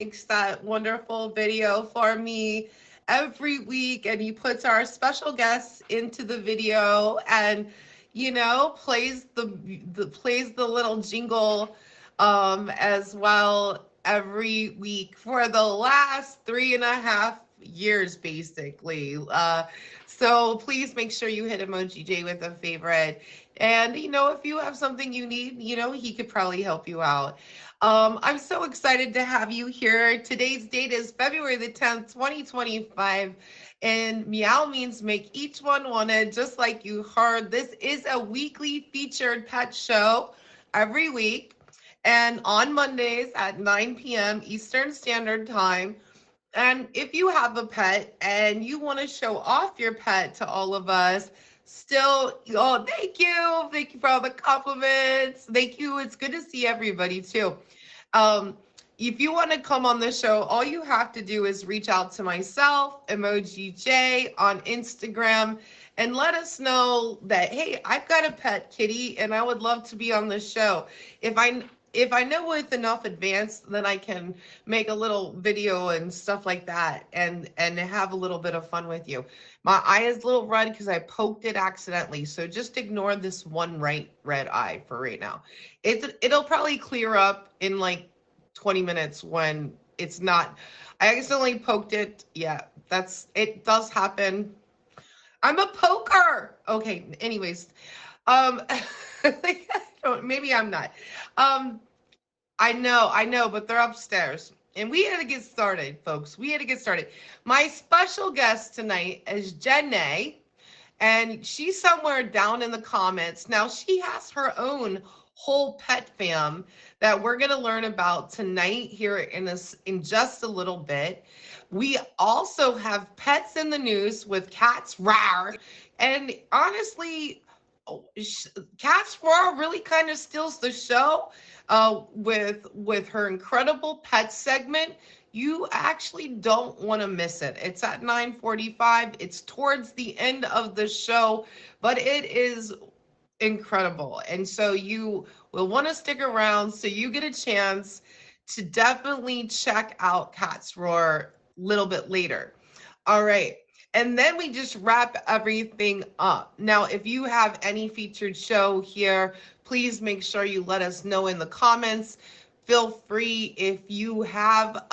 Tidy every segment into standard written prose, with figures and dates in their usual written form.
makes that wonderful video for me every week, and he puts our special guests into the video, and plays the little jingle as well every week for the last 3.5 years, basically. So please make sure you hit Emoji J with a favorite. And if you have something you need, he could probably help you out. I'm so excited to have you here. Today's date is February the 10th, 2025. And Meow means make each one wanted, just like you heard. This is a weekly featured pet show every week. And on Mondays at 9 p.m. Eastern Standard Time. And if you have a pet and you want to show off your pet to all of us, still, oh, thank you. Thank you for all the compliments. Thank you. It's good to see everybody too. Um, if you want to come on the show, all you have to do is reach out to myself, Emoji J, on Instagram, and let us know that, hey, I've got a pet kitty and I would love to be on the show. If I know with enough advance, then I can make a little video and stuff like that, and have a little bit of fun with you. My eye is a little red because I poked it accidentally, so just ignore this one red eye for right now. It'll probably clear up in like 20 minutes when it's not. I accidentally poked it. Yeah, it does happen. I'm a poker. Okay, anyways. Um maybe I'm not. I know, but they're upstairs. And we had to get started, folks. We had to get started. My special guest tonight is Jenna, and she's somewhere down in the comments. Now, she has her own whole pet fam that we're going to learn about tonight here in just a little bit. We also have pets in the news with Cats Rar. And honestly, Cats Rar really kind of steals the show with her incredible pet segment. You actually don't want to miss it. It's at 9:45. It's towards the end of the show, but it is incredible. And so you will want to stick around so you get a chance to definitely check out Cats Roar a little bit later. All right. And then we just wrap everything up. Now, if you have any featured show here, please make sure you let us know in the comments. Feel free, if you have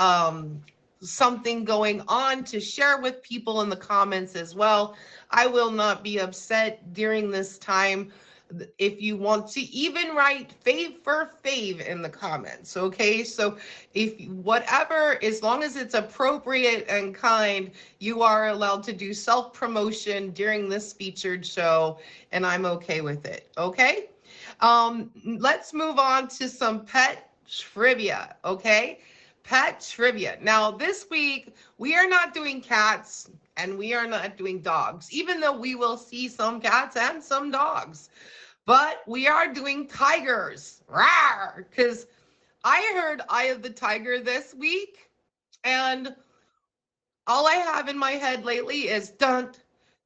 something going on, to share with people in the comments as well. I will not be upset during this time if you want to even write fave for fave in the comments. Okay, so if whatever, as long as it's appropriate and kind, you are allowed to do self-promotion during this featured show, and I'm okay with it. Okay, let's move on to some pet trivia. Okay, pet trivia. Now this week we are not doing cats and we are not doing dogs, even though we will see some cats and some dogs. But we are doing tigers, because I heard Eye of the Tiger this week, and all I have in my head lately is dun,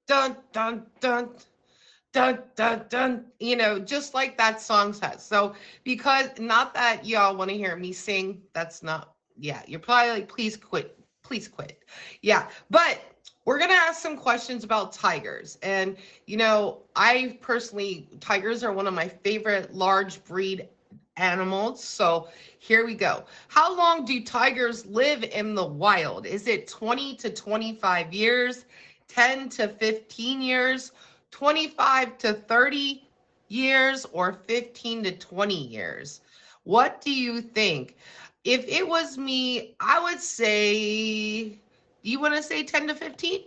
dun, dun, dun, dun, dun, dun, just like that song says. So, because not that y'all want to hear me sing, that's not, yeah, you're probably like, please quit, Yeah, but we're going to ask some questions about tigers. And, I personally, tigers are one of my favorite large breed animals. So here we go. How long do tigers live in the wild? Is it 20 to 25 years, 10 to 15 years, 25 to 30 years, or 15 to 20 years? What do you think? If it was me, I would say, you want to say 10 to 15?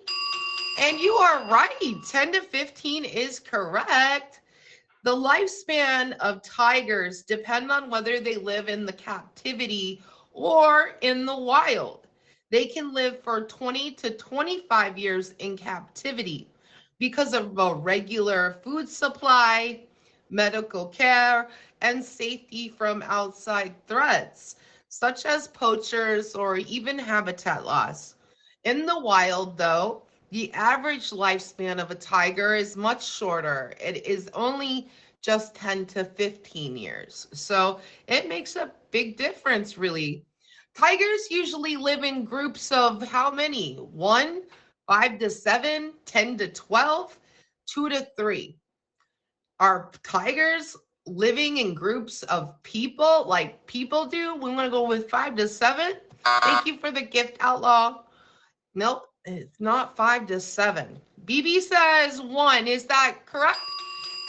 And you are right. 10 to 15 is correct. The lifespan of tigers depend on whether they live in the captivity or in the wild. They can live for 20 to 25 years in captivity because of a regular food supply, medical care, and safety from outside threats, such as poachers or even habitat loss. In the wild, though, the average lifespan of a tiger is much shorter. It is only just 10 to 15 years. So it makes a big difference, really. Tigers usually live in groups of how many? 1, 5 to 7, 10 to 12, 2 to 3. Are tigers living in groups of people like people do? We want to go with 5 to 7. Thank you for the gift, Outlaw. Nope, it's not 5 to 7. BB says 1. Is that correct?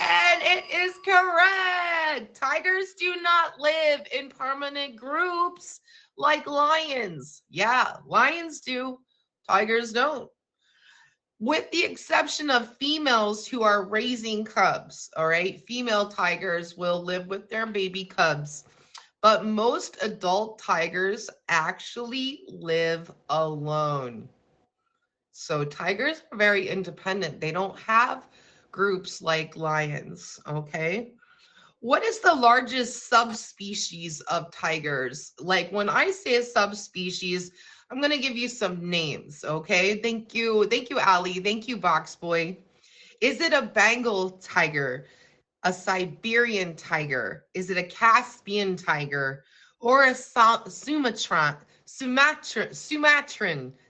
And it is correct. Tigers do not live in permanent groups like lions. Yeah, lions do. Tigers don't. With the exception of females who are raising cubs, all right? Female tigers will live with their baby cubs. But most adult tigers actually live alone. So tigers are very independent. They don't have groups like lions, okay? What is the largest subspecies of tigers? Like when I say a subspecies, I'm going to give you some names, okay? Thank you. Thank you, Ali. Thank you, Box Boy. Is it a Bengal tiger, a Siberian tiger? Is it a Caspian tiger or a Sumatran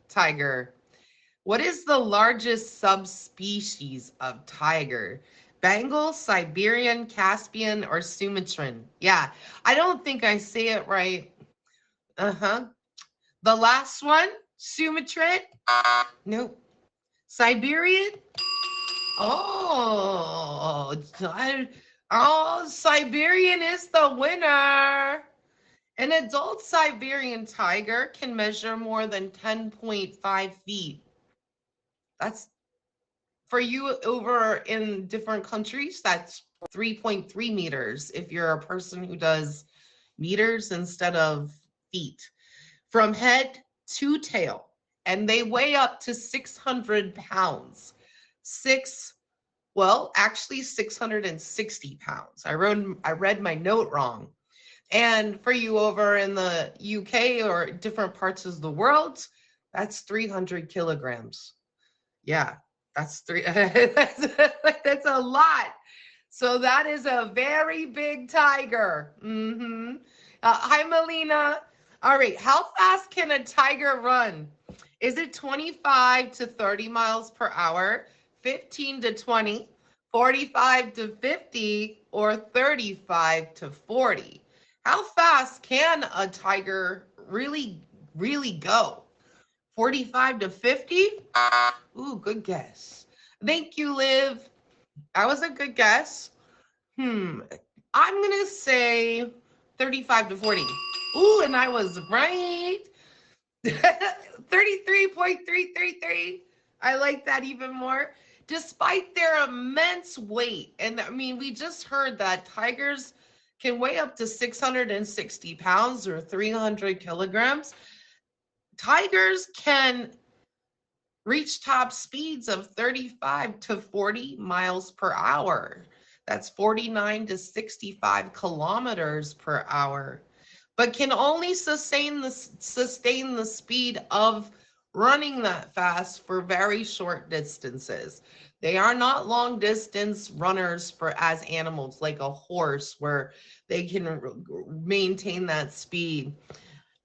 tiger? What is the largest subspecies of tiger? Bengal, Siberian, Caspian, or Sumatran? Yeah, I don't think I say it right. Uh-huh. The last one, Sumatran? Nope. Siberian? Oh, Siberian is the winner. An adult Siberian tiger can measure more than 10.5 feet. That's for you over in different countries, that's 3.3 meters if you're a person who does meters instead of feet. From head to tail. And they weigh up to 600 pounds. Actually 660 pounds. I read my note wrong. And for you over in the UK or different parts of the world, that's 300 kilograms. Yeah, that's that's a lot. So that is a very big tiger. Hi, Melina. All right, how fast can a tiger run? Is it 25 to 30 miles per hour, 15 to 20, 45 to 50, or 35 to 40? How fast can a tiger really, really go? 45 to 50? Ooh, good guess. Thank you, Liv. That was a good guess. I'm going to say 35 to 40. Ooh, and I was right. 33.333. I like that even more. Despite their immense weight, and I mean, we just heard that tigers can weigh up to 660 pounds or 300 kilograms. Tigers can reach top speeds of 35 to 40 miles per hour. That's 49 to 65 kilometers per hour, but can only sustain the speed of running that fast for very short distances. They are not long distance runners as animals like a horse where they can maintain that speed.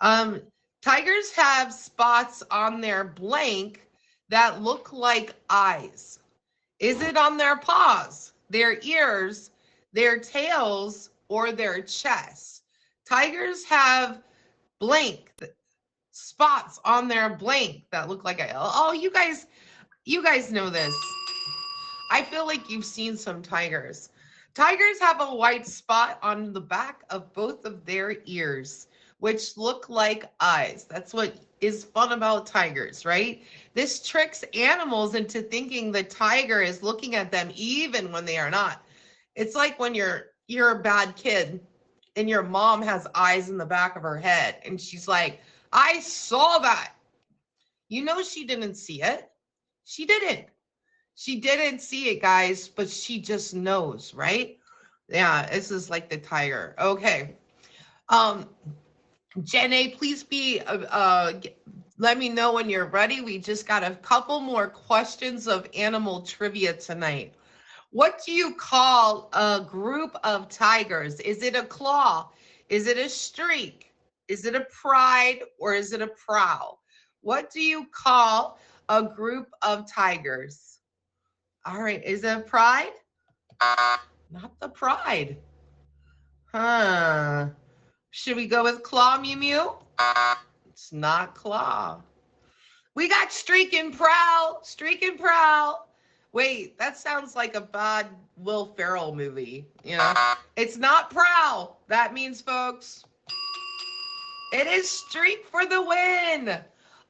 Tigers have spots on their blank that look like eyes. Is it on their paws, their ears, their tails, or their chests? Tigers have blank spots on their blank that look like you guys know this. I feel like you've seen some tigers. Tigers have a white spot on the back of both of their ears, which look like eyes. That's what is fun about tigers, right? This tricks animals into thinking the tiger is looking at them even when they are not. It's like when you're a bad kid and your mom has eyes in the back of her head and she's like, I saw that. You know she didn't see it. She didn't. She didn't see it, guys, but she just knows, right? Yeah, this is like the tiger. Okay. Jenny, please let me know when you're ready. We just got a couple more questions of animal trivia tonight. What do you call a group of tigers? Is it a claw? Is it a streak? Is it a pride or is it a prowl? What do you call a group of tigers? All right, is it a pride? Not the pride. Huh. Should we go with claw, Mew Mew? It's not claw. We got streak and prowl. Streak and prowl. Wait, that sounds like a bad Will Ferrell movie. You know, it's not prowl. That means, folks, it is streak for the win.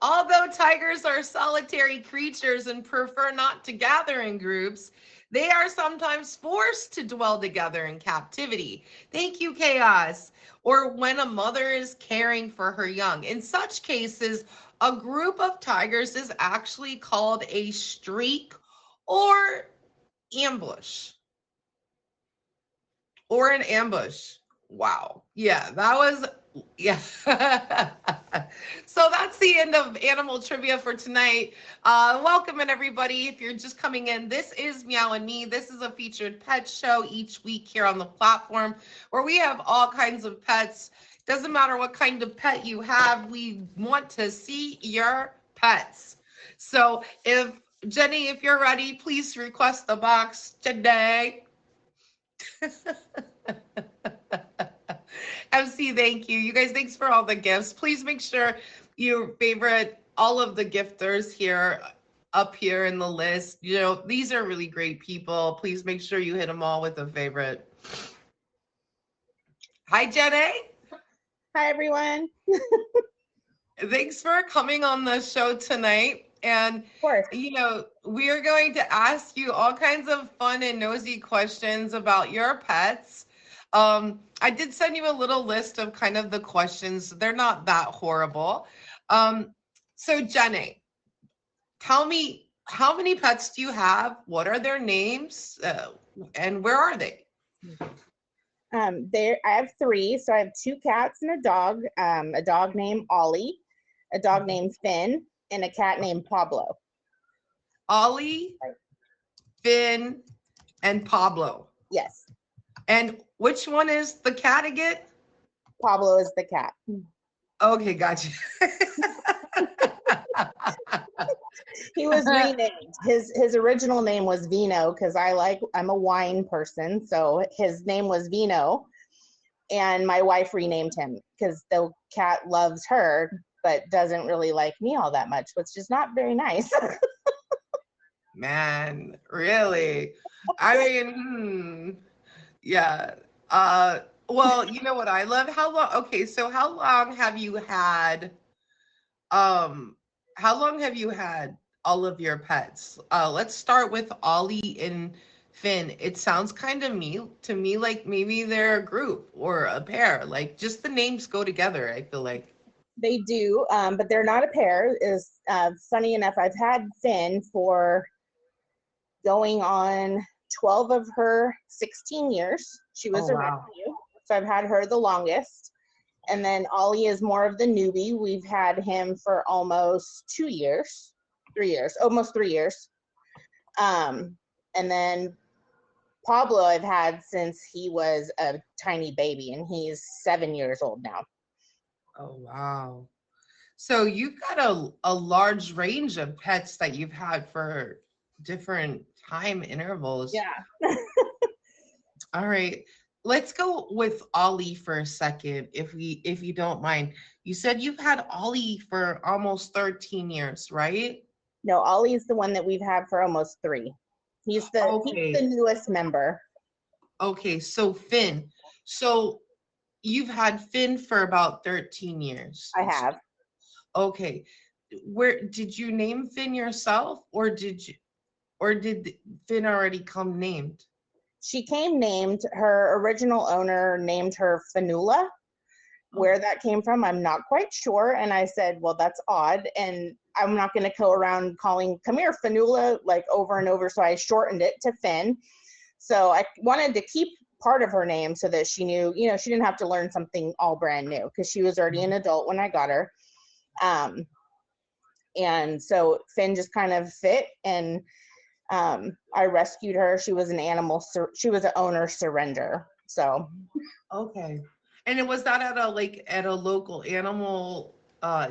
Although tigers are solitary creatures and prefer not to gather in groups, they are sometimes forced to dwell together in captivity. Thank you, Chaos. Or when a mother is caring for her young. In such cases, a group of tigers is actually called a streak or ambush. Or an ambush. Wow. Yeah, that was, yeah. So that's the end of animal trivia for tonight. Welcome in, everybody. If you're just coming in, this is Meow and Me. This is a featured pet show each week here on the platform where we have all kinds of pets. Doesn't matter what kind of pet you have, we want to see your pets. So if Jenny, if you're ready, please request the box today. MC, thank you. You guys, thanks for all the gifts. Please make sure you favorite all of the gifters here up here in the list. You know, these are really great people. Please make sure you hit them all with a favorite. Hi, Jenny. Hi, everyone. Thanks for coming on the show tonight. And, of course, you know, we are going to ask you all kinds of fun and nosy questions about your pets. I did send you a little list of kind of the questions. They're not that horrible. So Jenny, tell me, how many pets do you have? What are their names? And where are they? I have 3. So I have 2 cats and a dog named Ollie, a dog named Finn, and a cat named Pablo. Ollie, Finn, and Pablo. Yes. And which one is the cat again? Pablo is the cat. Okay, gotcha. He was renamed. His original name was Vino because I'm a wine person, so his name was Vino, and my wife renamed him because the cat loves her but doesn't really like me all that much, which is not very nice. Man, really? I mean, yeah. Well, you know what I love? Okay, so how long have you had all of your pets? Let's start with Ollie and Finn. It sounds kind of to me like maybe they're a group or a pair. Like just the names go together, I feel like. They do, but they're not a pair. Is funny enough, I've had Finn for going on 12 of her 16 years. She was a rescue, so I've had her the longest. And then Ollie is more of the newbie. We've had him for almost 2 years, 3 years, almost 3 years. And then Pablo I've had since he was a tiny baby, and he's 7 years old now. Oh, wow. So you've got a large range of pets that you've had for different time intervals. Yeah. All right. Let's go with Ollie for a second, if you don't mind. You said you've had Ollie for almost 13 years, right? No, Ollie is the one that we've had for almost 3. He's the newest member. Okay, so Finn. So you've had Finn for about 13 years. I have. Okay. Where did you name Finn yourself, or did Finn already come named? She came named. Her original owner named her Fanula. Where that came from, I'm not quite sure. And I said, well, that's odd. And I'm not going to go around calling, come here, Fanula, like over and over. So I shortened it to Finn. So I wanted to keep part of her name so that she knew, she didn't have to learn something all brand new because she was already an adult when I got her. And so Finn just kind of fit, and I rescued her. She was an owner surrender. So. Okay. And was that at a at a local animal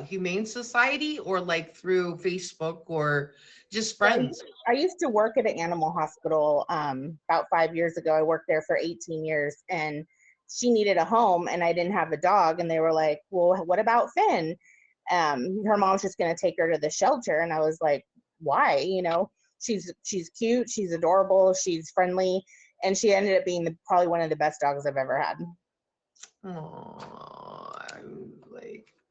humane society, or like through Facebook, or just So friends? I used to work at an animal hospital about 5 years ago. I worked there for 18 years, and she needed a home, and I didn't have a dog. And they were like, "Well, what about Finn?" Her mom's just going to take her to the shelter, and I was like, "Why? She's cute, she's adorable, she's friendly, and she ended up being probably one of the best dogs I've ever had." Oh,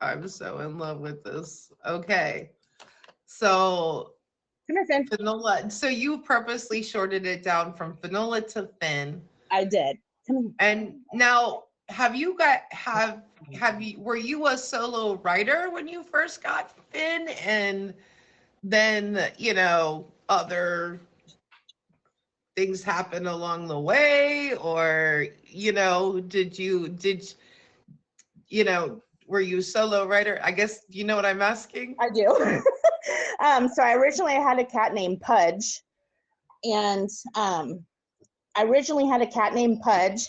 I'm so in love with this. Okay. So Come here, Finn. Finola. So you purposely shorted it down from Finola to Finn. I did. Come And now, have you were you a solo writer when you first got Finn, and then other things happen along the way, or were you a solo writer? I guess you know what I'm asking. I do. So I originally had a cat named Pudge, and I originally had a cat named Pudge,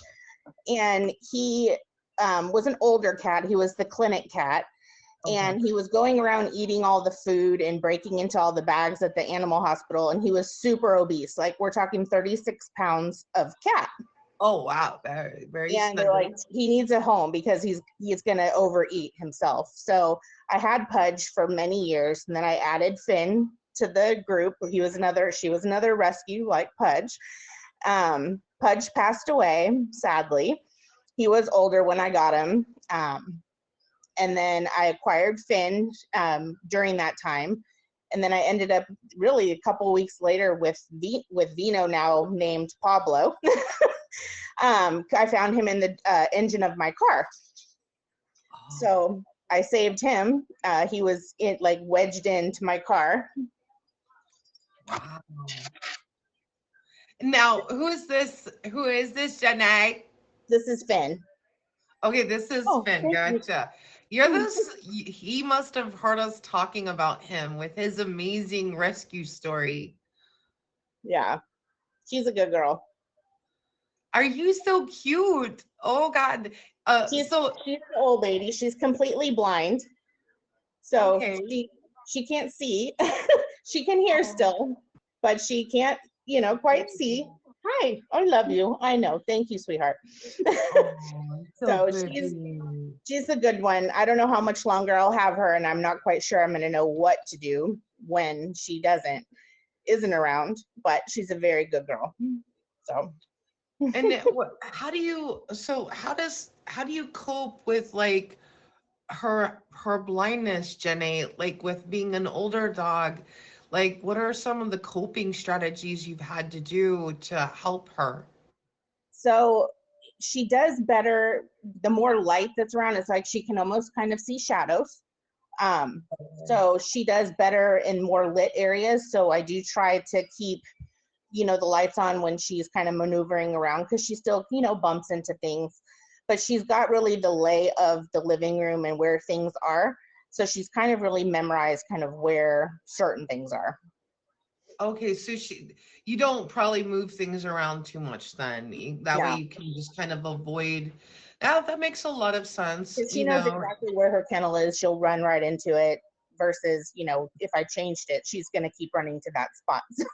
and he was an older cat. He was the clinic cat, and he was going around eating all the food and breaking into all the bags at the animal hospital, and he was super obese. Like, we're talking 36 pounds of cat. Oh wow, very very And they're like, he needs a home because he's gonna overeat himself. So I had Pudge for many years, and then I added Finn to the group. She was another rescue like Pudge. Pudge passed away, sadly. He was older when I got him. And then I acquired Finn during that time. And then I ended up really a couple weeks later with Vino, now named Pablo. I found him in the engine of my car. So I saved him. He was wedged into my car. Wow. Now, who is this? Who is this, Janae? This is Finn. Okay, this is Finn. Gotcha. He must have heard us talking about him with his amazing rescue story. Yeah, she's a good girl. Are you so cute? Oh God. She's an old lady. She's completely blind. So okay. she can't see. She can hear still, but she can't, quite see. Hi, I love you. I know. Thank you, sweetheart. So she's a good one. I don't know how much longer I'll have her, and I'm not quite sure I'm going to know what to do when she isn't around, but she's a very good girl. So. And how do you how do you cope with like her blindness, Jenny, like with being an older dog? Like, what are some of the coping strategies you've had to do to help her? So she does better the more light that's around. It's like she can almost kind of see shadows. So she does better in more lit areas. So I do try to keep, the lights on when she's kind of maneuvering around, because she still, bumps into things. But she's got really the lay of the living room and where things are. So she's kind of really memorized kind of where certain things are. Okay, so you don't probably move things around too much then. That way Yeah. you can just kind of avoid. Now that makes a lot of sense, She knows exactly where her kennel is. She'll run right into it versus, if I changed it, she's going to keep running to that spot. So.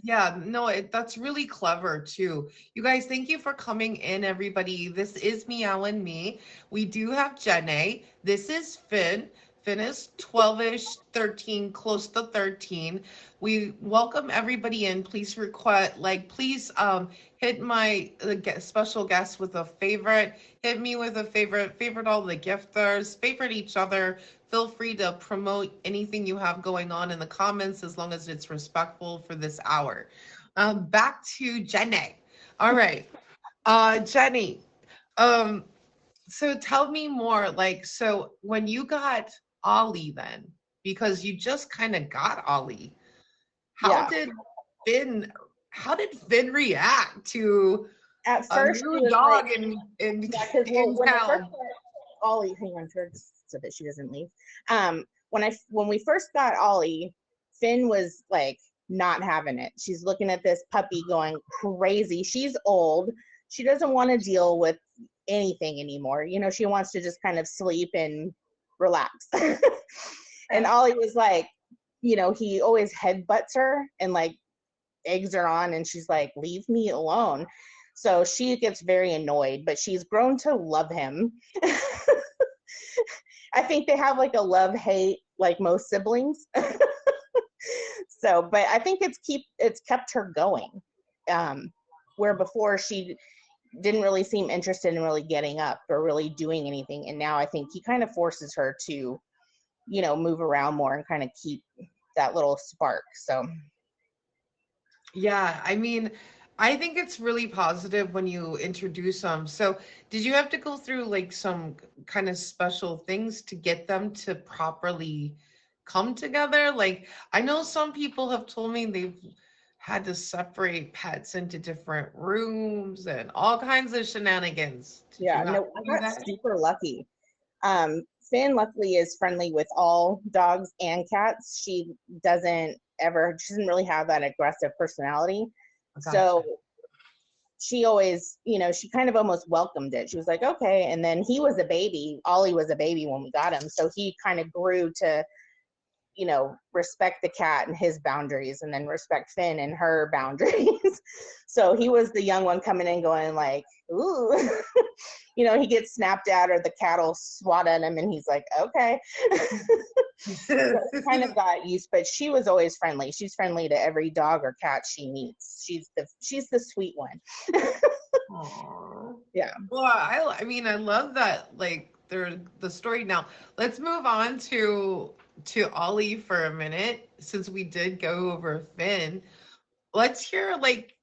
Yeah, no, that's really clever too. You guys, thank you for coming in, everybody. This is Meow and Me. We do have Jenny. This is Finn. Finn is 12-ish, 13, close to 13. We welcome everybody in. Please please hit my special guest with a favorite. Hit me with a favorite all the gifters, favorite each other. Feel free to promote anything you have going on in the comments, as long as it's respectful for this hour. Back to Jenny. All right. Jenny, so tell me more, so when you got Ollie then, because you just kind of got Ollie, how Yeah. did Finn react to At a first, new dog in when I town? first got Ollie, hang on to her so that she doesn't leave. When we first got Ollie, Finn was like not having it. She's looking at this puppy going crazy. She's old. She doesn't want to deal with anything anymore. You know, she wants to just kind of sleep and relax. And Ollie was like, you know, he always headbutts her and like eggs her on, and she's like, leave me alone. So she gets very annoyed, but she's grown to love him. I think they have like a love hate like most siblings. So, but I think it's kept her going. Where before she didn't really seem interested in really getting up or really doing anything, and now I think he kind of forces her to, you know, move around more and kind of keep that little spark. So Yeah, I mean, I think it's really positive when you introduce them. So, did you have to go through like some kind of special things to get them to properly come together? Like, I know some people have told me they've had to separate pets into different rooms and all kinds of shenanigans. Did yeah, you have no, to I do got that? super lucky. Finn luckily is friendly with all dogs and cats. She doesn't really have that aggressive personality. So Gotcha. she always, you know, she kind of almost welcomed it. She was like, okay. And then he was a baby. Ollie was a baby when we got him. So he kind of grew to, you know, respect the cat and his boundaries, and then respect Finn and her boundaries. So he was the young one coming in going like, ooh, you know, he gets snapped at or the cat will swat at him and he's like, okay. So he kind of got used, but she was always friendly. She's friendly to every dog or cat she meets. She's the sweet one. Aw. Yeah. Well, I mean, I love that, like, the story. Now, let's move on to Ollie for a minute, since we did go over Finn. Let's hear, like,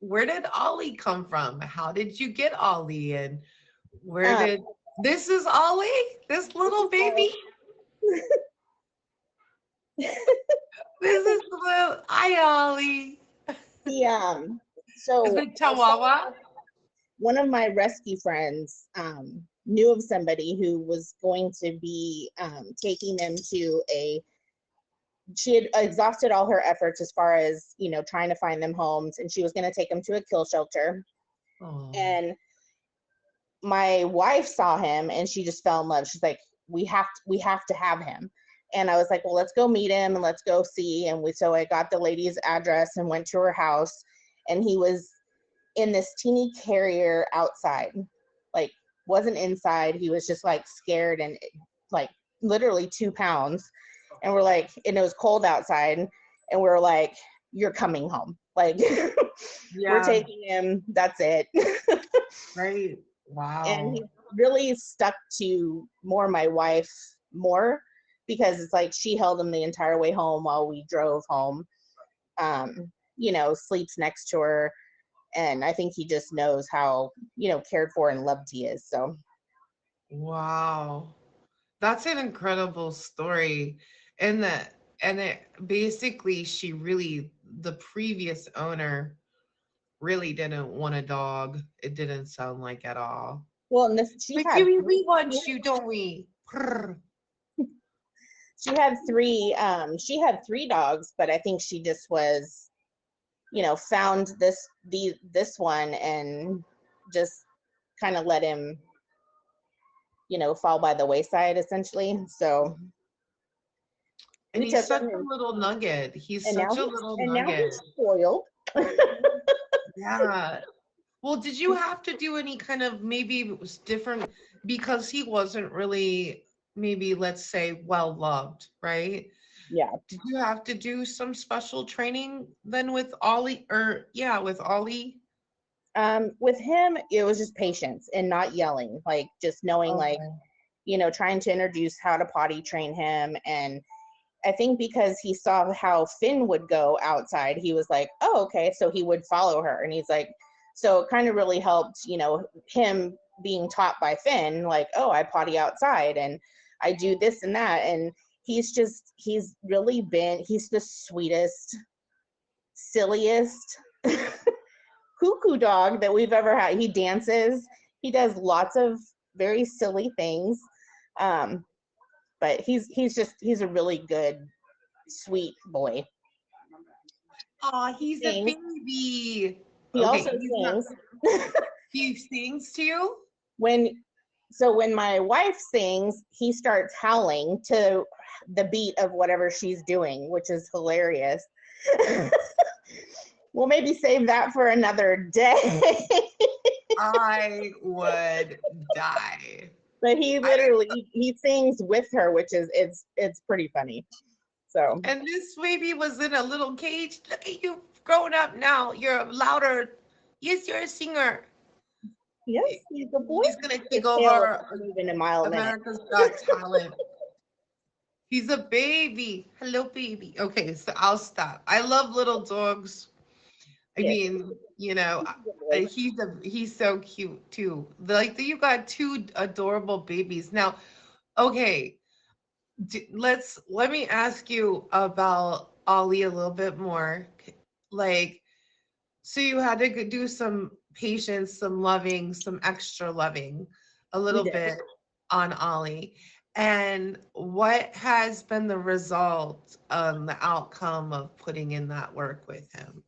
where did Ollie come from? How did you get Ollie? And where Um, did this is Ollie? This this little is all. baby? This is the little hi Ollie. He Is so it Chihuahua? one of my rescue friends knew of somebody who was going to be taking them to a she had exhausted all her efforts as far as, you know, trying to find them homes, and she was going to take them to a kill shelter. Oh, And my wife saw him and she just fell in love. She's like, we have to have him. And I was like, well, let's go meet him and let's go see. And so I got the lady's address and went to her house, and he was in this teeny carrier outside, like wasn't inside. He was just like scared and like literally 2 pounds. And we're like, and it was cold outside, and we're like, you're coming home. Like we're yeah, taking him. That's it. right. And Wow. he really stuck to more my wife more, because it's like she held him the entire way home while we drove home. You know, sleeps next to her, and I think he just knows how, you know, cared for and loved he is. So Wow. That's an incredible story. And that and it basically she really the previous owner really didn't want a dog. It didn't sound like at all. well, and this, Like, we want you, don't we? Prr. she had three dogs, but I think she just was, you know, found this one and just kind of let him, you know, fall by the wayside essentially. So And we he's took such him, a little nugget. He's and now such a he's little and now nugget. he's spoiled. Yeah. Well, did you have to do any kind of maybe it was different because he wasn't really maybe let's say well loved, right? Yeah. Did you have to do some special training then with Ollie or yeah, with Ollie? With him, it was just patience and not yelling, like just knowing, like, Okay. you know, trying to introduce how to potty train him. And I think because he saw how Finn would go outside, he was like, oh, okay. So he would follow her. And he's like, so it kind of really helped, you know, him being taught by Finn, like, oh, I potty outside and I do this and that. And he's the sweetest, silliest cuckoo dog that we've ever had. He dances, he does lots of very silly things. Um, but he's a really good, sweet boy. Oh, he's a Sings. baby. He Okay, also he's not sings. he sings to you? when my wife sings, he starts howling to the beat of whatever she's doing, which is hilarious. We'll maybe save that for another day. I would die. But he sings with her, which is it's pretty funny. So, and this baby was in a little cage. Look at you grown up now. You're louder. Yes, you're a singer. yes, he's a boy. He's gonna take over moving a mile a minute. America's Got Talent. He's a baby. Hello, baby. Okay, so I'll stop. I love little dogs. I mean, you know, he's so cute too. Like you got two adorable babies. Now, okay, let me ask you about Ollie a little bit more. Like, so you had to do some patience, some loving, some extra loving, a little bit on Ollie. And what has been the result, the outcome of putting in that work with him?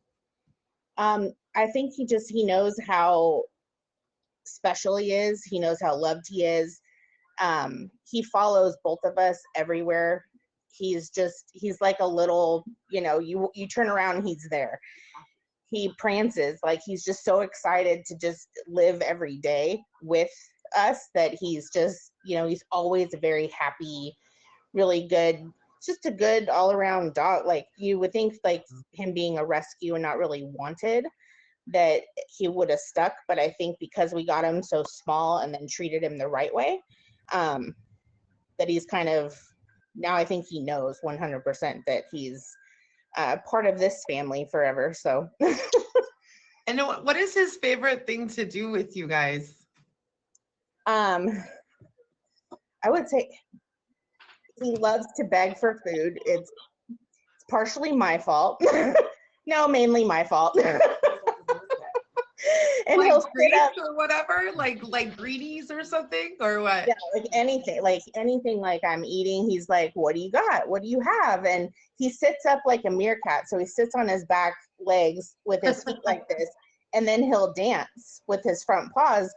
I think he knows how special he is. He knows how loved he is. He follows both of us everywhere. He's like a little, you turn around and he's there. He prances, like he's just so excited to just live every day with us that he's just, he's always a very happy, really good, just a good all around dog. Like you would think like him being a rescue and not really wanted, that he would have stuck. But I think because we got him so small and then treated him the right way, that he's kind of, now I think he knows 100% that he's part of this family forever. So. And what is his favorite thing to do with you guys? I would say he loves to beg for food. It's partially my fault. No, mainly my fault. And like he'll greens or whatever, like greenies or something, or what? Yeah, like anything like I'm eating, he's like, what do you got? What do you have? And he sits up like a meerkat. So he sits on his back legs with his feet like this, and then he'll dance with his front paws.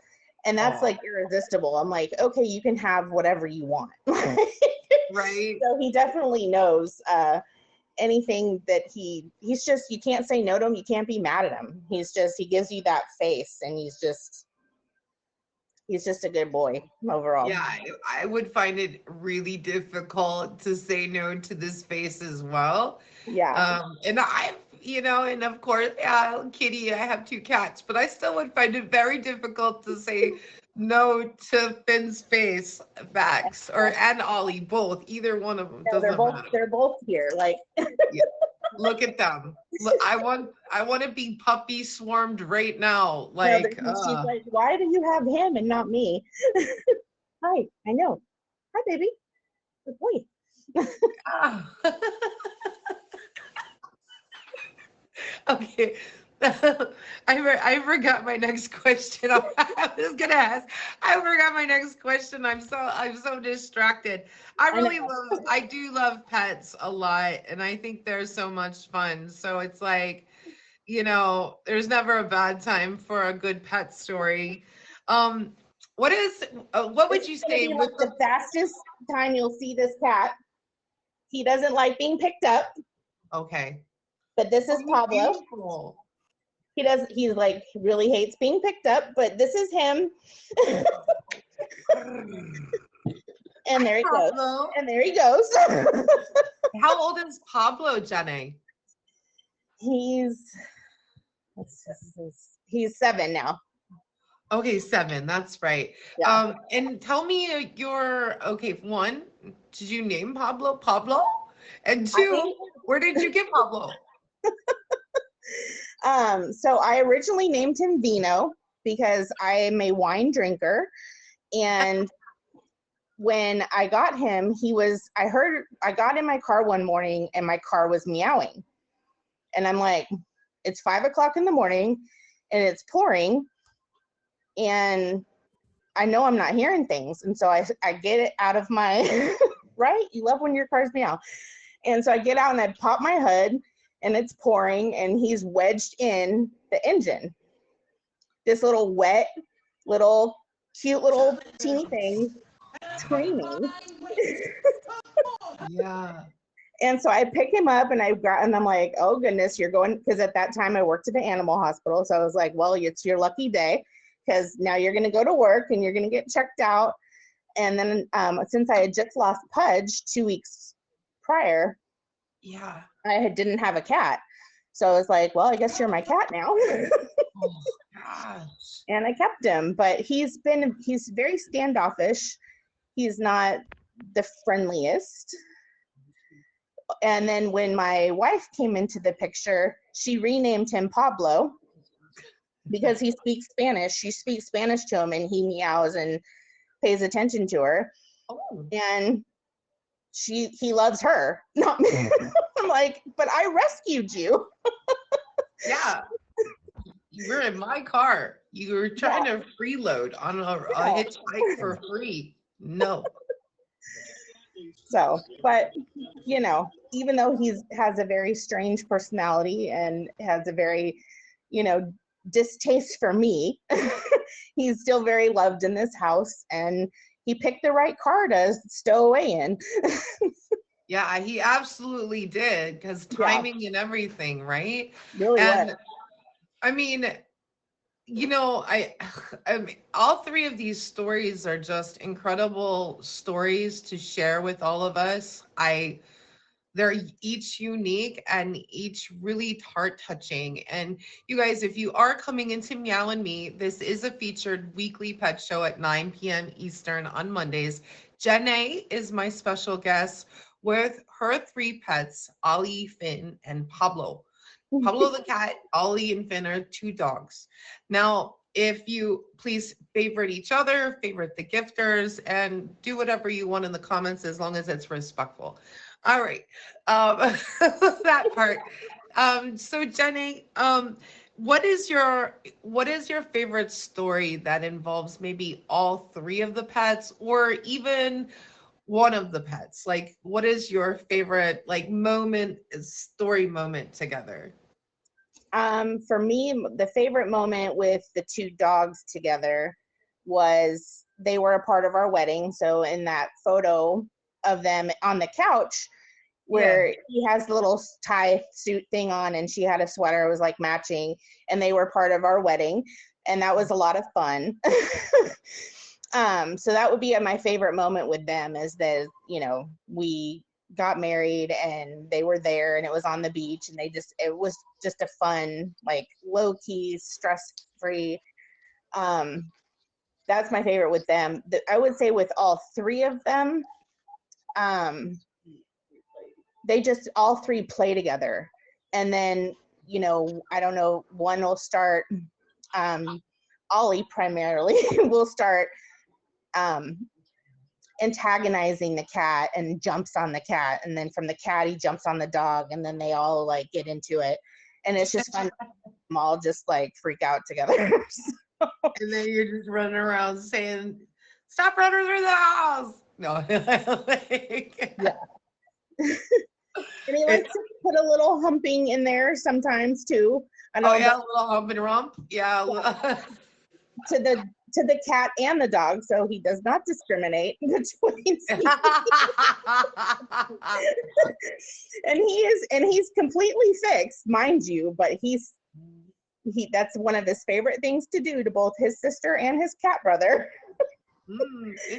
And that's like irresistible. I'm like, okay, you can have whatever you want. Right. So he definitely knows anything that he's just, you can't say no to him. You can't be mad at him. He gives you that face, and he's just a good boy overall. Yeah, I would find it really difficult to say no to this face as well. Yeah. And and of course, Kitty, I have 2 cats, but I still would find it very difficult to say no to Finn's face, Max, and Ollie, both. Either one of them doesn't matter. They're both here. Like, yeah. Look at them. Look, I want to be puppy swarmed right now. Like, she's like, why do you have him and not me? Hi, I know. Hi, baby. Good boy. Okay. I forgot my next question. I was gonna ask. I forgot my next question. I'm so distracted. I do love pets a lot, and I think they're so much fun. So it's like, there's never a bad time for a good pet story. What would you say with the fastest time you'll see this cat? He doesn't like being picked up. Okay. But this is Pablo. Beautiful. He's like, really hates being picked up, but this is him. And there he goes. And there he goes. How old is Pablo, Jenny? He's 7 now. Okay, 7. That's right. Yeah. And tell me one, did you name Pablo? And 2, where did you get Pablo? So I originally named him Vino because I am a wine drinker. And when I got him, I got in my car one morning and my car was meowing. And I'm like, it's 5:00 in the morning and it's pouring. And I know I'm not hearing things. And so I get it out of my, right? You love when your cars meow. And so I get out and I pop my hood, and it's pouring, and he's wedged in the engine. This little wet, little cute little teeny thing screaming. Yeah. And so I pick him up and and I'm like, oh goodness, you're going, because at that time I worked at the animal hospital. So I was like, well, it's your lucky day because now you're going to go to work and you're going to get checked out. And then since I had just lost Pudge 2 weeks prior, Yeah. didn't have a cat. So I was like, well, I guess you're my cat now. Oh gosh. And I kept him, but he's very standoffish. He's not the friendliest. And then when my wife came into the picture, she renamed him Pablo because he speaks Spanish. She speaks Spanish to him and he meows and pays attention to her. Oh. And he loves her, not me. I'm like, but I rescued you. Yeah. You were in my car. You were trying to freeload on a hitchhike for free. No. So, but even though has a very strange personality and has a very, distaste for me, he's still very loved in this house, and he picked the right car to stow away in. Yeah, he absolutely did, because timing and everything, right? Really was. I mean, I mean, all three of these stories are just incredible stories to share with all of us. They're each unique and each really heart-touching. And you guys, if you are coming into Meow and Me, this is a featured weekly pet show at 9 p.m. Eastern on Mondays. Jenna is my special guest with her three pets, Ollie, Finn, and Pablo. Pablo the cat, Ollie and Finn are two dogs. Now, if you please favorite each other, favorite the gifters, and do whatever you want in the comments as long as it's respectful. All right, that part. So Jenny, what is your favorite story that involves maybe all three of the pets or even one of the pets? Like, what is your favorite story moment together? For me, the favorite moment with the two dogs together was they were a part of our wedding. So in that photo of them on the couch where he has the little tie suit thing on and she had a sweater, it was like matching, and they were part of our wedding, and that was a lot of fun. So that would be my favorite moment with them, is that we got married and they were there and it was on the beach, and it was just a fun, like, low-key, stress-free. That's my favorite with them. I would say with all three of them, they just all three play together. And then, I don't know, one will start, Ollie primarily will start antagonizing the cat and jumps on the cat, and then from the cat he jumps on the dog, and then they all like get into it, and it's just fun. Them all just like freak out together. And then you're just running around saying, "Stop running through the house!" No, yeah. And he likes to put a little humping in there sometimes too. A little hump and romp. Yeah. To the cat and the dog, so he does not discriminate between and he's completely fixed, mind you, but that's one of his favorite things to do to both his sister and his cat brother.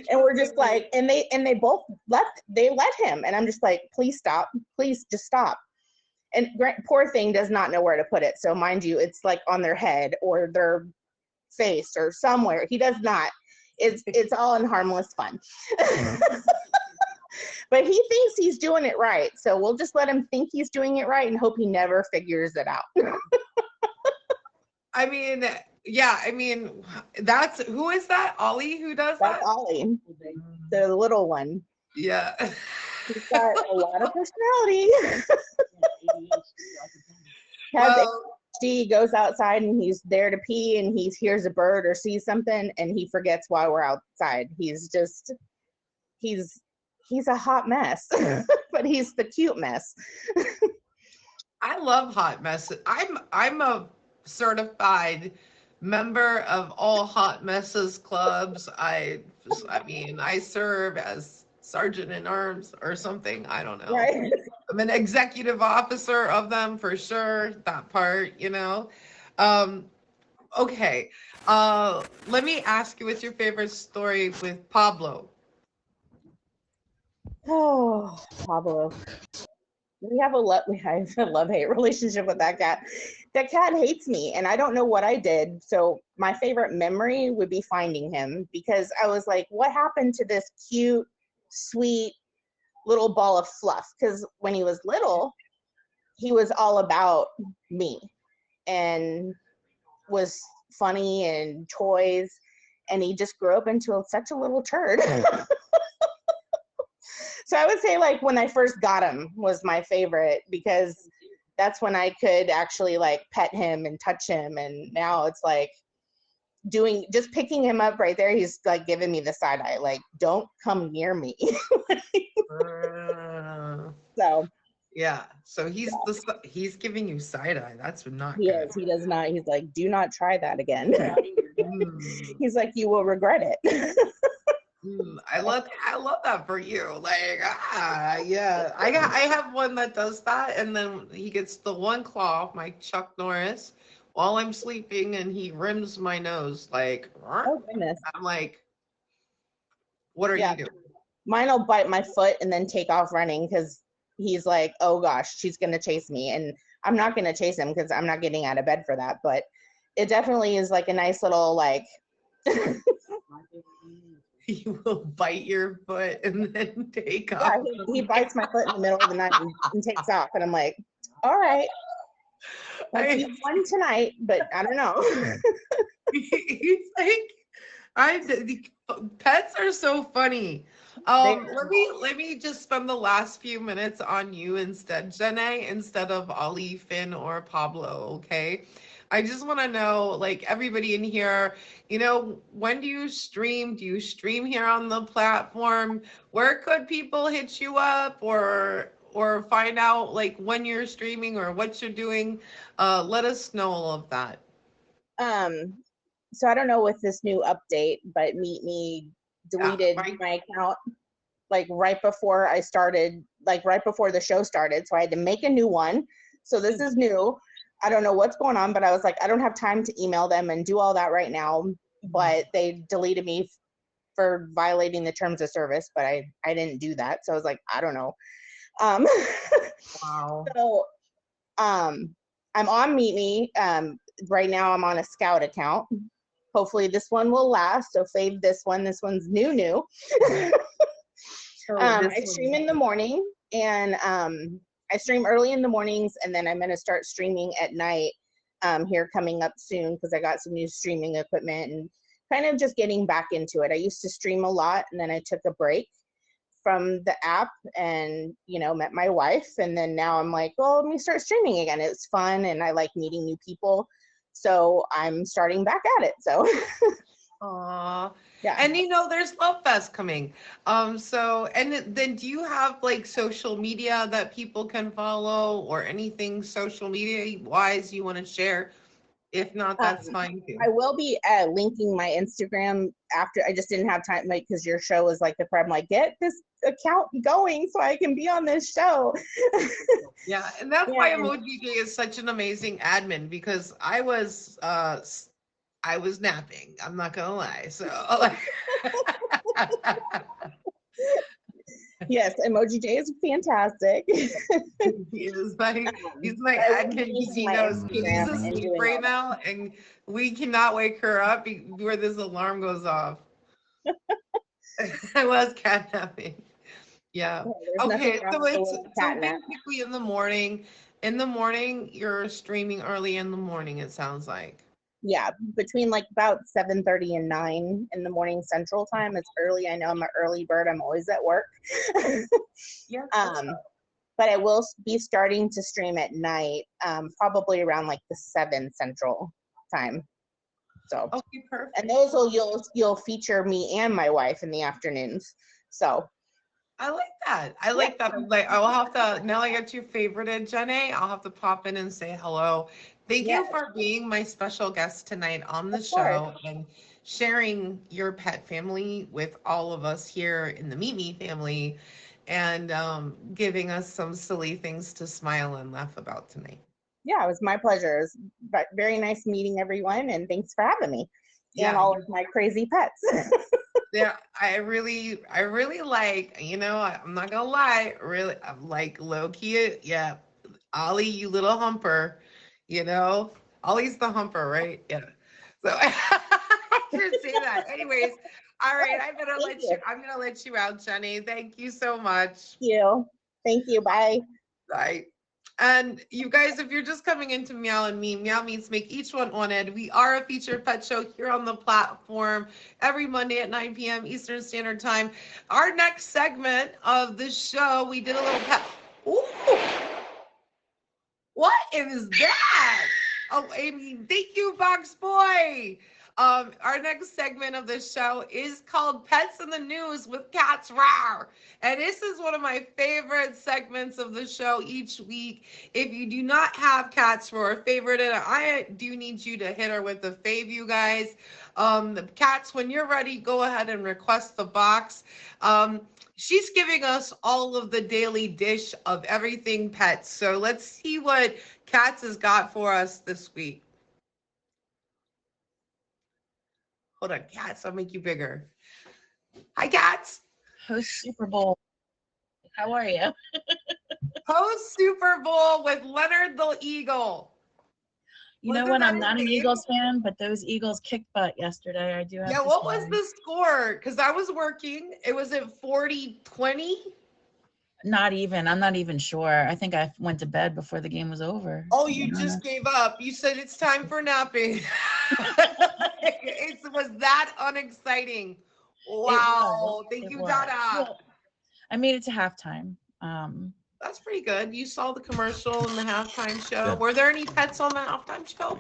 And we're just like, and they both let him, and I'm just like, please stop, please just stop. And poor thing does not know where to put it, so mind you, it's like on their head or their face or somewhere. He does not. It's all in harmless fun. But he thinks he's doing it right, so we'll just let him think he's doing it right and hope he never figures it out. I mean, who is that? Ollie who does that? That's Ollie, the little one. Yeah. He's got a lot of personality. He goes outside and he's there to pee, and he hears a bird or sees something and he forgets why we're outside. He's a hot mess, but he's the cute mess. I love hot messes. I'm a certified member of all hot messes clubs. I mean, I serve as sergeant in arms or something. I don't know. Right. I'm an executive officer of them for sure. That part, you know. Um, okay. Let me ask you, what's your favorite story with Pablo? Oh, Pablo. We have a love-hate relationship with that cat. That cat hates me, and I don't know what I did. So my favorite memory would be finding him, because I was like, what happened to this cute, sweet little ball of fluff? Because when he was little, he was all about me and was funny and toys, and he just grew up into such a little turd. So I would say, like, when I first got him was my favorite, because that's when I could actually like pet him and touch him. And now it's like just picking him up right there, he's like giving me the side eye, like, don't come near me. Uh, So yeah. So he's giving you side eye. That's not he good. is. He does not. He's like, do not try that again. Mm. He's like, you will regret it. I love that for you. Like, yeah. I have one that does that, and then he gets the one claw off my Chuck Norris while I'm sleeping, and he rims my nose. Like, Oh goodness. I'm like, what are Yeah. you doing? Mine will bite my foot and then take off running, because he's like, oh gosh, she's gonna chase me. And I'm not gonna chase him because I'm not getting out of bed for that. But it definitely is like a nice little like He will bite your foot and then take yeah, off. he bites my foot in the middle of the night and takes off. And I'm like, all right, like, I, you won tonight, but I don't know. he's like, the pets are so funny. They Let me just spend the last few minutes on you instead, Janae, instead of Ollie, Finn, or Pablo. Okay. I just want to know, like, everybody in here, when do you stream? Do you stream here on the platform? Where could people hit you up, or find out like when you're streaming or what you're doing? Let us know all of that. um so I don't know with this new update, but Meet Me Yeah, deleted right. my account like right before I started, like right before the show started. So I had to make a new one. So this is new. I don't know what's going on, but I was like, I don't have time to email them and do all that right now. But they deleted me for violating the terms of service, but I didn't do that. So I was like, I don't know. Um, Wow. so I'm on Meet Me. Right now I'm on a Scout account. Hopefully this one will last. So save this one. This one's new. So this I stream in the morning, and I stream early in the mornings, and then I'm going to start streaming at night here coming up soon, because I got some new streaming equipment and kind of just getting back into it. I used to stream a lot, and then I took a break from the app and, met my wife. And then now I'm like, well, let me start streaming again. It's fun, and I like meeting new people. So I'm starting back at it. So, Aw. yeah. And there's Love Fest coming. So and then do you have like social media that people can follow, or anything social media wise you want to share? If not, Um, that's fine too. I will be linking my Instagram after. I just didn't have time, like, because your show is like the prep. I'm like, get this account going so I can be on this show. Yeah, and that's why And Emoji J is such an amazing admin, because I was napping. I'm not gonna lie. So yes, Emoji J is fantastic. he is my he's my I will be admin, because using he my knows Katie's Instagram and asleep doing right all that. now, and we cannot wake her up before this alarm goes off. I was catnapping. Yeah. Oh, there's nothing Okay, wrong so with the it's word so catnap. basically in the morning. In the morning, you're streaming early in the morning, it sounds like. Yeah, between like about 7:30 and 9 in the morning Central Time. It's early. I know I'm an early bird. I'm always at work. Yeah, that's um, but I will be starting to stream at night, probably around like the 7 Central Time. So, okay, and perfect. those will you'll feature me and my wife in the afternoons. So, I like that. I like that. I'm like, I'll have to, now I got you favorited, Jenny. I'll have to pop in and say hello. Thank Yes, you for being my special guest tonight on the of course. show and sharing your pet family with all of us here in the Meet Me family and giving us some silly things to smile and laugh about tonight. Yeah, it was my pleasure. It was very nice meeting everyone, and thanks for having me and Yeah, all you of my crazy pets. Yeah, I really like, I'm not gonna lie, really, I'm like low key, yeah, Ollie, you little humper, you know, Ollie's the humper, right? Yeah. So I should say that. Anyways, all right, Thank you. I'm gonna let you out, Jenny. Thank you so much. Thank you. Thank you. Bye. Bye. And you guys, if you're just coming into Meow and Me, Meow Meets Make Each One Wanted. We are a featured pet show here on the platform every Monday at 9 p.m. Eastern Standard Time. Our next segment of the show, we did a little pet. Ooh, what is that? Oh, Amy, thank you, Fox Boy. Our next segment of the show is called Pets in the News with Cats Rawr. And this is one of my favorite segments of the show each week. If you do not have Cats for a favorite, and I do need you to hit her with the fave, you guys. The Cats, when you're ready, go ahead and request the box. She's giving us all of the daily dish of everything pets. So let's see what Cats has got for us this week. Hold on, Cats, I'll make you bigger. Hi, Cats. Post Super Bowl. How are you? Post Super Bowl with Leonard the Eagle. You know Wasn't what? that I'm his not an name? Eagles fan, but those Eagles kicked butt yesterday. I do have Yeah, to what say. was the score? Because I was working. It was at 40-20. Not even. I'm not even sure. I think I went to bed before the game was over. Oh, to be you just honest. gave up. You said it's time for napping. It was that unexciting. Wow. Thank It you, was. Dada. Well, I made it to halftime. That's pretty good. You saw the commercial and the halftime show. Were there any pets on the halftime show?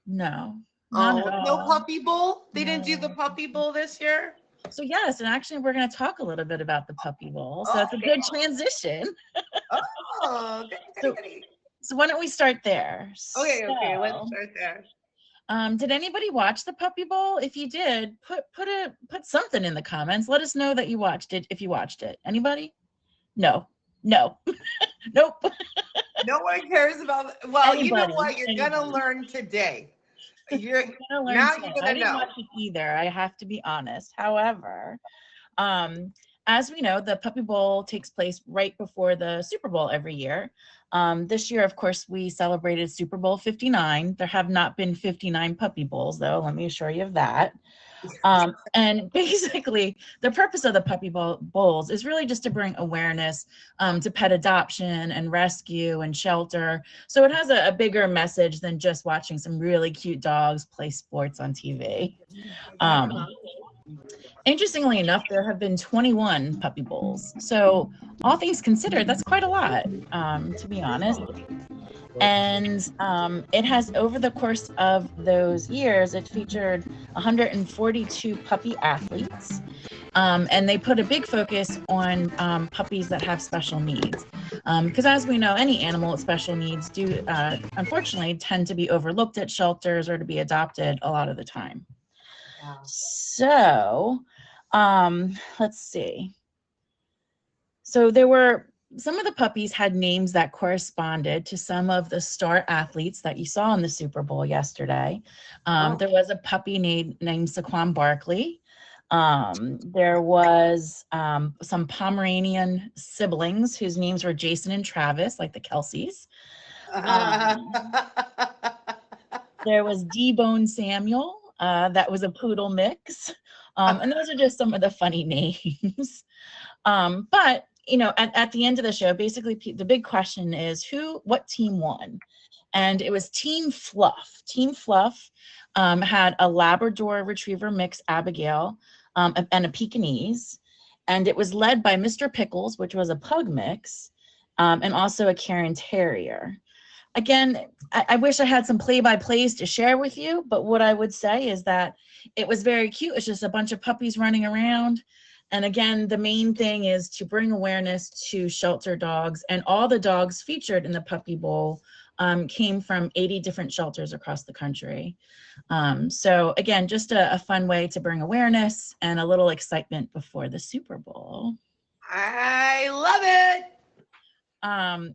No, not at No all. puppy bowl? They didn't do the No. puppy bowl this year? So yes, and actually we're going to talk a little bit about the Puppy Bowl. So it's a good transition. Oh, goody, So- goody, goody. So why don't we start there? Okay, let's So, start there. did anybody watch the Puppy Bowl? If you did, put something in the comments. Let us know that you watched it. If you watched it, anybody? No, nope. No one cares about. Well, you know Anybody, what? You're gonna anybody. learn today. You're Gonna learn now today. you're I gonna didn't know. watch it either. I have to be honest. However, as we know, the Puppy Bowl takes place right before the Super Bowl every year. This year, of course, we celebrated Super Bowl 59. There have not been 59 Puppy Bowls, though. Let me assure you of that. And basically, the purpose of the Bowls is really just to bring awareness to pet adoption and rescue and shelter. So it has a bigger message than just watching some really cute dogs play sports on TV. Interestingly enough, there have been 21 Puppy Bowls. So all things considered, that's quite a lot, to be honest. And it has, over the course of those years, it featured 142 puppy athletes. And they put a big focus on puppies that have special needs. Because as we know, any animal with special needs do, unfortunately, tend to be overlooked at shelters or to be adopted a lot of the time. Wow. So let's see. So there were, some of the puppies had names that corresponded to some of the star athletes that you saw in the Super Bowl yesterday. There was a puppy named Saquon Barkley. There was some Pomeranian siblings whose names were Jason and Travis, like the Kelseys. There was D-Bone Samuel. That was a poodle mix. And those are just some of the funny names. But, you know, at the end of the show, basically the big question is what team won? And it was Team Fluff. Team Fluff had a Labrador Retriever mix, Abigail, and a Pekingese. And it was led by Mr. Pickles, which was a pug mix, and also a Cairn Terrier. Again, I wish I had some play-by-plays to share with you, but what I would say is that it was very cute. It's just a bunch of puppies running around. And again, the main thing is to bring awareness to shelter dogs, and all the dogs featured in the Puppy Bowl came from 80 different shelters across the country. So again, just a fun way to bring awareness and a little excitement before the Super Bowl. I love it.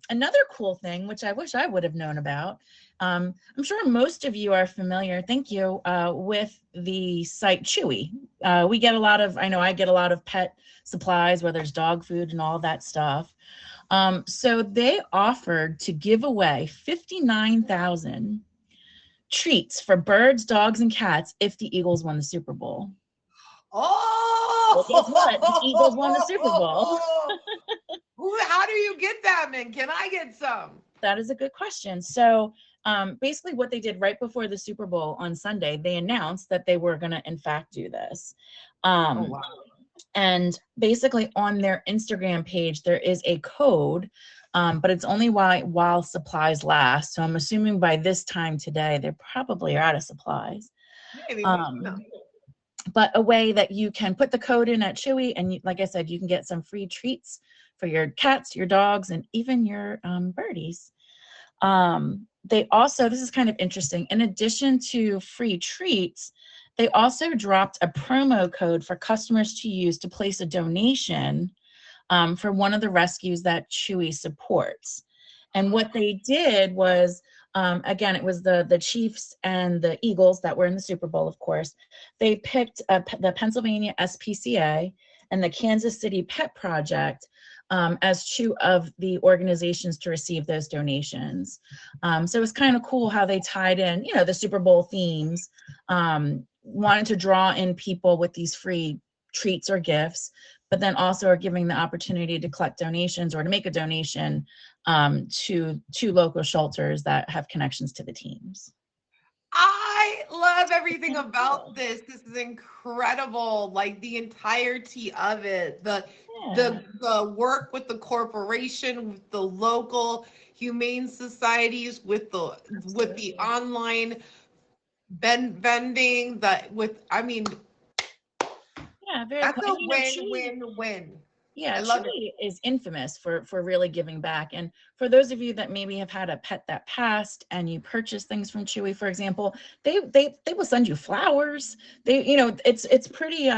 Another cool thing, which I wish I would have known about, I'm sure most of you are familiar, thank you, with the site Chewy. We get a lot of, I know I get a lot of pet supplies, whether it's dog food and all that stuff. So they offered to give away 59,000 treats for birds, dogs, and cats if the Eagles won the Super Bowl. Oh, well, guess what? The Eagles won the Super Bowl. How do you get them, and can I get some? That is a good question. So basically what they did right before the Super Bowl on Sunday, they announced that they were going to in fact do this. Oh, wow. And basically on their Instagram page, there is a code, but it's only while supplies last. So I'm assuming by this time today, they probably are out of supplies. Maybe, no. But a way that you can put the code in at Chewy, and like I said, you can get some free treats for your cats, your dogs, and even your birdies. They also, this is kind of interesting, in addition to free treats, they also dropped a promo code for customers to use to place a donation for one of the rescues that Chewy supports. And what they did was, again, it was the Chiefs and the Eagles that were in the Super Bowl, of course. They picked the Pennsylvania SPCA and the Kansas City Pet Project as two of the organizations to receive those donations. So it was kind of cool how they tied in, you know, the Super Bowl themes, wanted to draw in people with these free treats or gifts, but then also are giving the opportunity to collect donations or to make a donation to local shelters that have connections to the teams. I love everything about this. This is incredible. Like the entirety of it, the work with the corporation, with the local humane societies, with the online vending, yeah, very that's cool. a win-win-win. Yeah, Chewy is infamous for really giving back. And for those of you that maybe have had a pet that passed and you purchase things from Chewy, for example, they will send you flowers. They, you know, it's pretty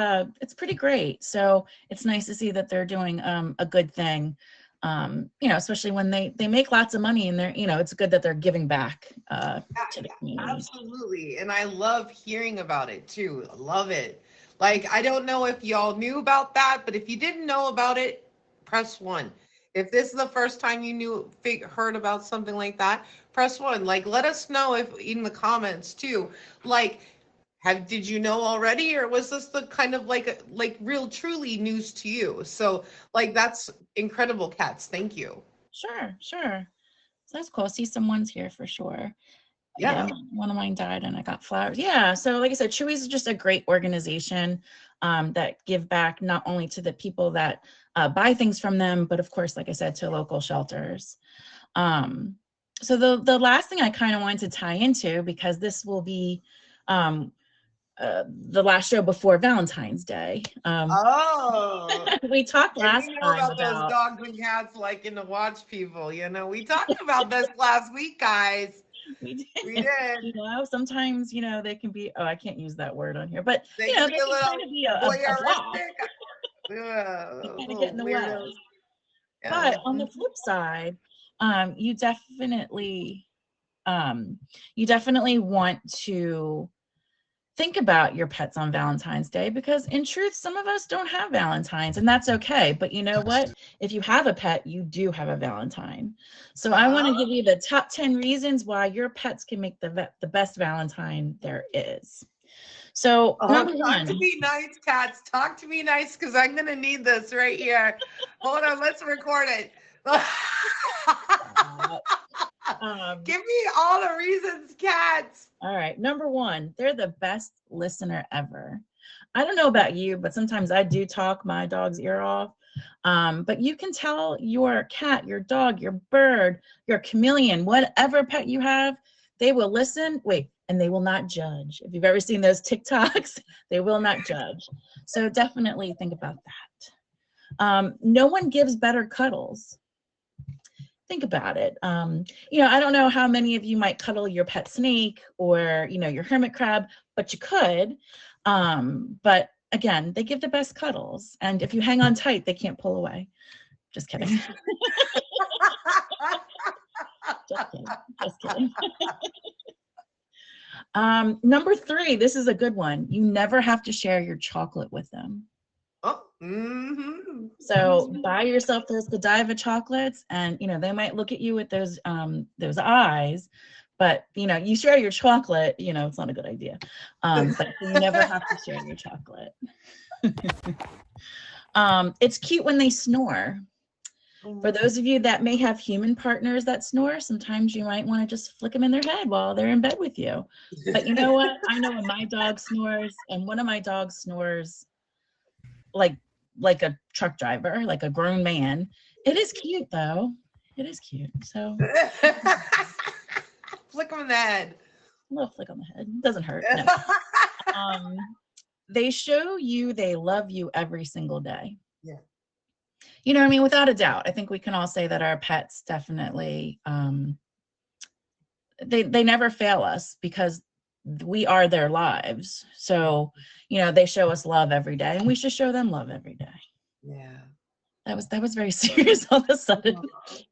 great. So it's nice to see that they're doing a good thing. You know, especially when they make lots of money and they're, you know, it's good that they're giving back to the community. Absolutely. And I love hearing about it too. I love it. Like, I don't know if y'all knew about that, but if you didn't know about it, press 1. If this is the first time you heard about something like that, press 1. Like, let us know if in the comments too. Like, did you know already, or was this the kind of like real truly news to you? So like, that's incredible, Cats. Thank you. Sure. So that's cool. I see some ones here for sure. Yeah, one of mine died and I got flowers. Yeah, so like I said, Chewy's is just a great organization that give back not only to the people that buy things from them, but of course, like I said, to local shelters. So the last thing I kind of wanted to tie into, because this will be the last show before Valentine's Day. We talked last time about those dogs and cats liking to watch people. You know, we talked about this last week, guys. We did. You know, sometimes, you know, they can be, I can't use that word on here, but they you know, can be a little kind of be kind of get in the way. Yeah. But on the flip side, you definitely want to think about your pets on Valentine's Day, because in truth, some of us don't have Valentines, and that's okay. But you know what? If you have a pet, you do have a Valentine. So I want to give you the top 10 reasons why your pets can make the best Valentine there is. So number one. Talk to me nice, Cats. Talk to me nice, because I'm going to need this right here. Hold on, let's record it. Give me all the reasons, Cats. All right. Number one, they're the best listener ever. I don't know about you, but sometimes I do talk my dog's ear off. But you can tell your cat, your dog, your bird, your chameleon, whatever pet you have, They will listen, wait, and they will not judge. If you've ever seen those TikToks, they will not judge. So definitely think about that. No one gives better cuddles. Think about it. You know, I don't know how many of you might cuddle your pet snake or, you know, your hermit crab, but you could. But again, they give the best cuddles. And if you hang on tight, they can't pull away. Just kidding. Just kidding. Just kidding. Number 3, this is a good one. You never have to share your chocolate with them. Oh, mm-hmm. So buy yourself those Godiva chocolates, and you know they might look at you with those eyes, but you know you share your chocolate. You know it's not a good idea. But you never have to share your chocolate. It's cute when they snore. For those of you that may have human partners that snore, sometimes you might want to just flick them in their head while they're in bed with you. But you know what? I know when my dog snores, and one of my dogs snores like a truck driver, like a grown man. It is cute though. It is cute. So flick them in the head. A little flick on the head. It doesn't hurt. No. They show you they love you every single day. Yeah. You know what I mean? Without a doubt. I think we can all say that our pets definitely they never fail us because we are their lives. So, you know, they show us love every day, and we should show them love every day. Yeah. That was very serious all of a sudden.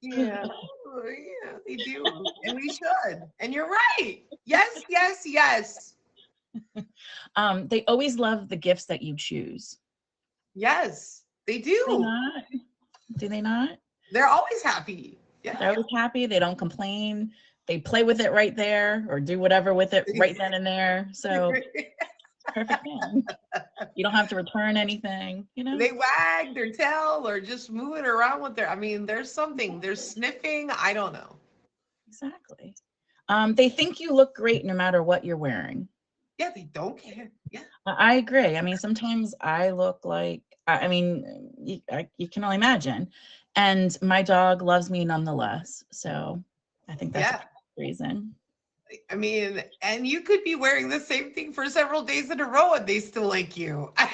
Yeah. Yeah, they do. And we should. And you're right. Yes, yes, yes. They always love the gifts that you choose. Yes, they do. Do they not? Do they not? They're always happy. Yeah. They're always happy. They don't complain. They play with it right there or do whatever with it right then and there. So perfect thing. You don't have to return anything, you know? They wag their tail or just move it around with their, I mean, there's something. They're sniffing. I don't know. Exactly. They think you look great no matter what you're wearing. Yeah, they don't care. Yeah. I agree. I mean, sometimes I look like, I mean, you can only imagine. And my dog loves me nonetheless. So I think that's the reason. I mean, and you could be wearing the same thing for several days in a row and they still like you. I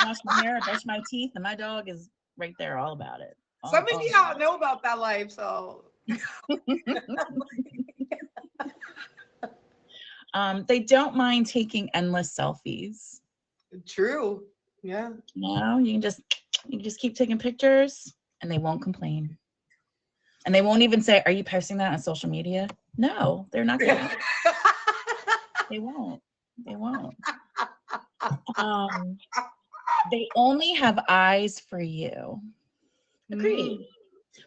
wash my hair, brush my teeth, and my dog is right there all about it. Some of you don't know about that life, so. They don't mind taking endless selfies. True. Yeah. No, you can just keep taking pictures and they won't complain. And they won't even say, "Are you posting that on social media?" No, they're not gonna. They won't. They won't. They only have eyes for you. Agreed.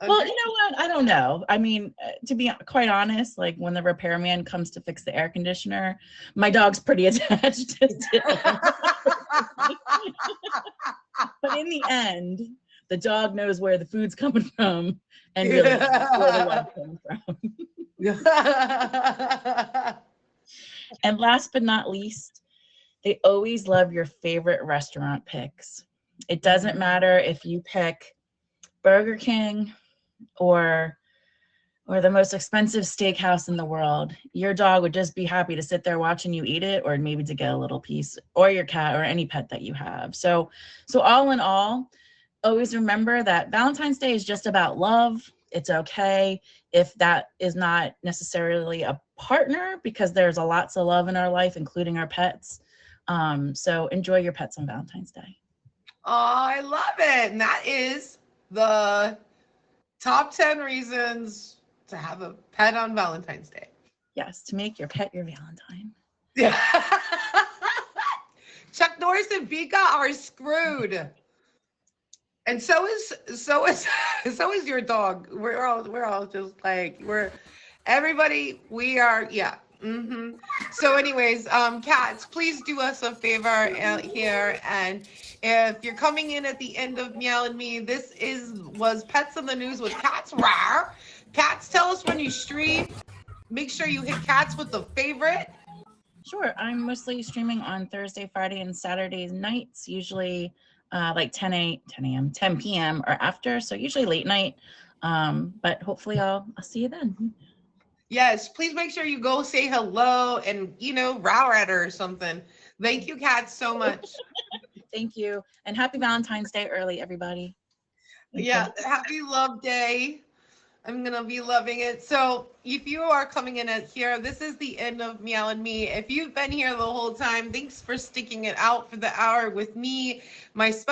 Well, you know what? I don't know. I mean, to be quite honest, like when the repairman comes to fix the air conditioner, my dog's pretty attached to him. But in the end, the dog knows where the food's coming from and really where the love coming from. And last but not least, they always love your favorite restaurant picks. It doesn't matter if you pick Burger King or the most expensive steakhouse in the world. Your dog would just be happy to sit there watching you eat it, or maybe to get a little piece, or your cat or any pet that you have. So all in all, always remember that Valentine's Day is just about love. It's okay if that is not necessarily a partner, because there's lots of love in our life, including our pets. So enjoy your pets on Valentine's Day. Oh, I love it. And that is the top 10 reasons to have a pet on Valentine's Day. Yes, to make your pet your Valentine. Yeah. Chuck Norris and Vika are screwed. And so is your dog. We're all just like we are, yeah. Mm-hmm. So anyways, cats, please do us a favor here, and if you're coming in at the end of Meow and Me, this was Pets in the News with Cats. Rawr. Cats, tell us when you stream. Make sure you hit Cats with the favorite. Sure, I'm mostly streaming on Thursday, Friday, and Saturday nights, usually like 10 p.m. or after, so usually late night. But hopefully I'll see you then. Yes, please make sure you go say hello and, row at her or something. Thank you, Kat, so much. Thank you. And happy Valentine's Day early, everybody. Yeah, happy Love Day. I'm going to be loving it. So if you are coming in at here, this is the end of Meow and Me. If you've been here the whole time, thanks for sticking it out for the hour with me, my special